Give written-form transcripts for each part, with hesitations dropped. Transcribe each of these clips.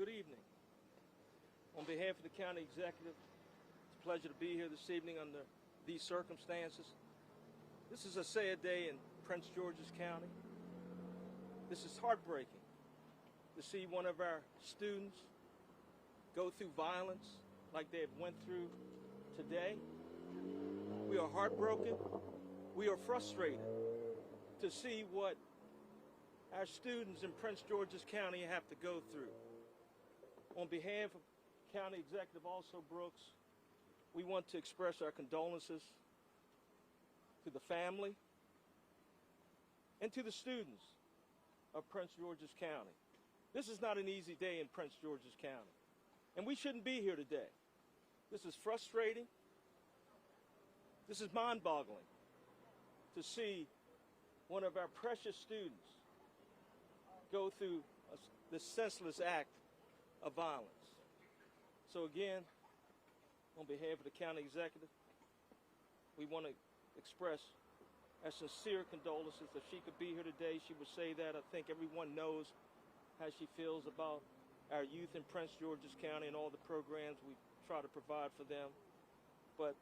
Good evening. On behalf of the county executive, it's a pleasure to be here this evening under these circumstances. This is a sad day in Prince George's County. This is heartbreaking to see one of our students go through violence like they have went through today. We are heartbroken. We are frustrated to see what our students in Prince George's County have to go through. On behalf of County Executive also Brooks, we want to express our condolences to the family and to the students of Prince George's County. This is not an easy day in Prince George's County, and we shouldn't be here today. This is frustrating. This is mind-boggling to see one of our precious students go through this senseless act of violence. So again, on behalf of the county executive, we want to express our sincere condolences. If she could be here today, she would say that. I think everyone knows how she feels about our youth in Prince George's County and all the programs we try to provide for them. But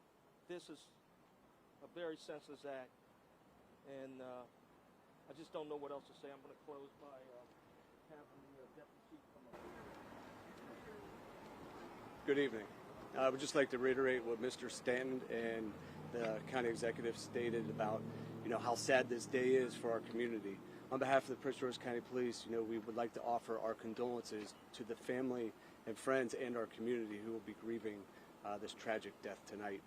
this is a very senseless act, and I just don't know what else to say. I'm going to close by having the deputy chief come up. Good evening. I would just like to reiterate what Mr. Stanton and the county executive stated about, how sad this day is for our community. On behalf of the Prince George's County Police, we would like to offer our condolences to the family and friends and our community who will be grieving this tragic death tonight.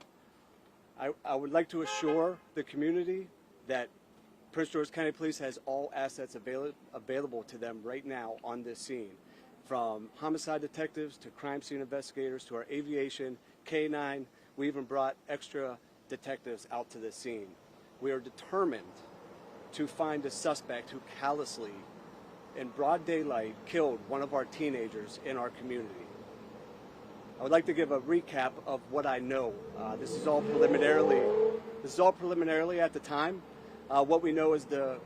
I would like to assure the community that Prince George's County Police has all assets available to them right now on this scene, from homicide detectives to crime scene investigators to our aviation, K-9. We even brought extra detectives out to this scene. We are determined to find a suspect who callously, in broad daylight, killed one of our teenagers in our community. I would like to give a recap of what I know. This is all preliminarily at the time. What we know is the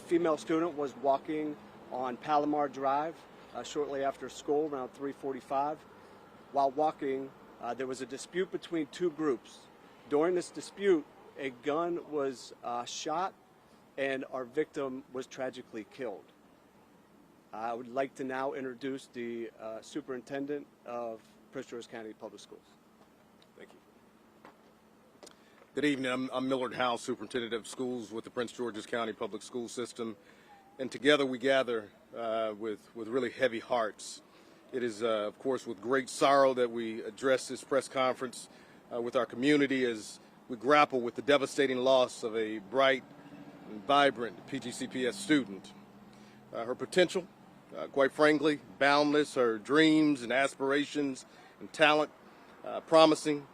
female student was walking on Palomar Drive shortly after school, around 3:45. While walking, there was a dispute between two groups. During this dispute, a gun was shot, and our victim was tragically killed. I would like to now introduce the superintendent of Prince George's County Public Schools. Thank you. Good evening. I'm Millard Howell, Superintendent of Schools with the Prince George's County Public School System, and together we gather with really heavy hearts. It is, of course, with great sorrow that we address this press conference with our community as we grapple with the devastating loss of a bright and vibrant PGCPS student. Her potential, quite frankly, boundless. Her dreams and aspirations and talent, promising.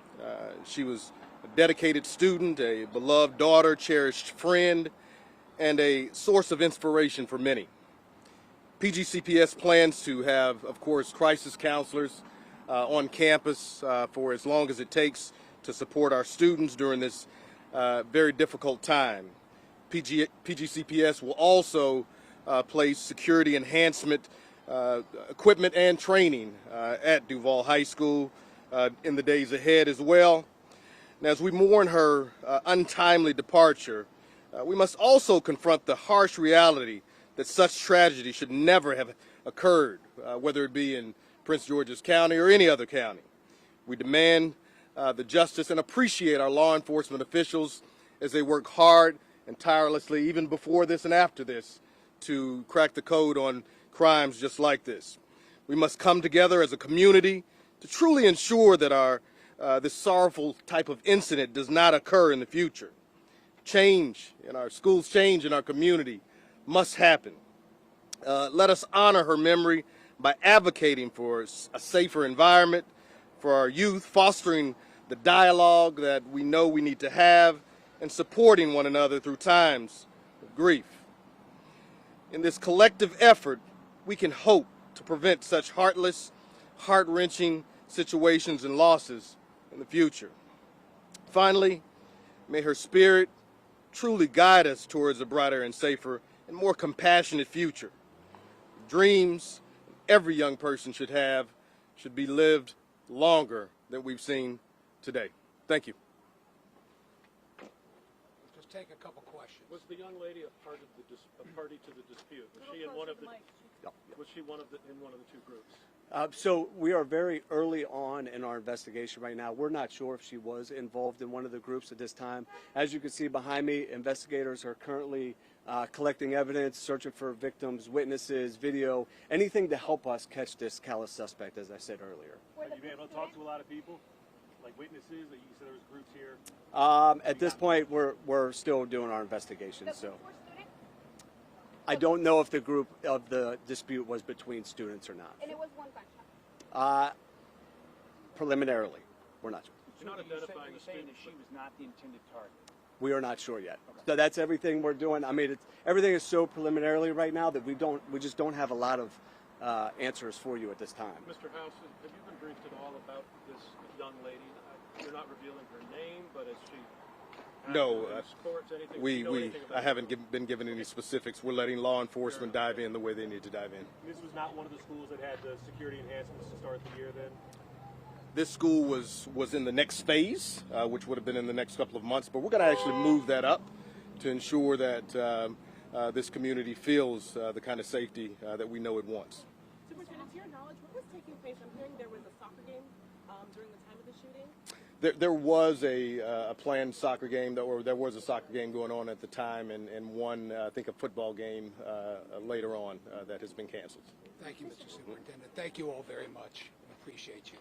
She was a dedicated student, a beloved daughter, cherished friend, and a source of inspiration for many. PGCPS plans to have, of course, crisis counselors on campus for as long as it takes to support our students during this very difficult time. PGCPS will also place security enhancement equipment and training at Duval High School in the days ahead as well. And as we mourn her untimely departure, we must also confront the harsh reality that such tragedy should never have occurred, whether it be in Prince George's County or any other county. We demand the justice and appreciate our law enforcement officials as they work hard and tirelessly, even before this and after this, to crack the code on crimes just like this. We must come together as a community to truly ensure that this sorrowful type of incident does not occur in the future. Change in our schools, change in our community must happen. Let us honor her memory by advocating for a safer environment for our youth, fostering the dialogue that we know we need to have, and supporting one another through times of grief. In this collective effort, we can hope to prevent such heartless, heart-wrenching situations and losses in the future. Finally, may her spirit truly guide us towards a brighter and safer and more compassionate future. Dreams, every young person should have should be lived longer than we've seen today. Thank you. Just take a couple questions. Was the young lady a party to the dispute? Was she in one of the? Was she in one of the two groups? So we are very early on in our investigation right now. We're not sure if she was involved in one of the groups at this time. As you can see behind me, investigators are currently collecting evidence, searching for victims, witnesses, video, anything to help us catch this callous suspect, as I said earlier. Have you been able to talk to a lot of people, like witnesses? Like you said, there was groups here. At this point, we're still doing our investigation. So I don't know if the group of the dispute was between students or not. And it was one gunshot. Preliminarily, we're not sure. You're not identifying the saying student. that she was not the intended target. We are not sure yet. So that's everything we're doing. I mean, everything is so preliminarily right now that we just don't have a lot of answers for you at this time. Mr. House, have you been briefed at all about this young lady? You're not revealing her name, but is she? No, sports, anything? I haven't been given any specifics. We're letting law enforcement dive in the way they need to dive in. This was not one of the schools that had the security enhancements to start the year then? This school was in the next phase, which would have been in the next couple of months, but we're going to actually move that up to ensure that this community feels the kind of safety that we know it wants. Superintendent, to your knowledge, what was taking place? I'm hearing there was a soccer game during the time of the shooting. There was a planned soccer game, or there was a soccer game going on at the time, and one, I think, a football game later on that has been canceled. Thank you, Mr. Superintendent. Thank you all very much. I appreciate you.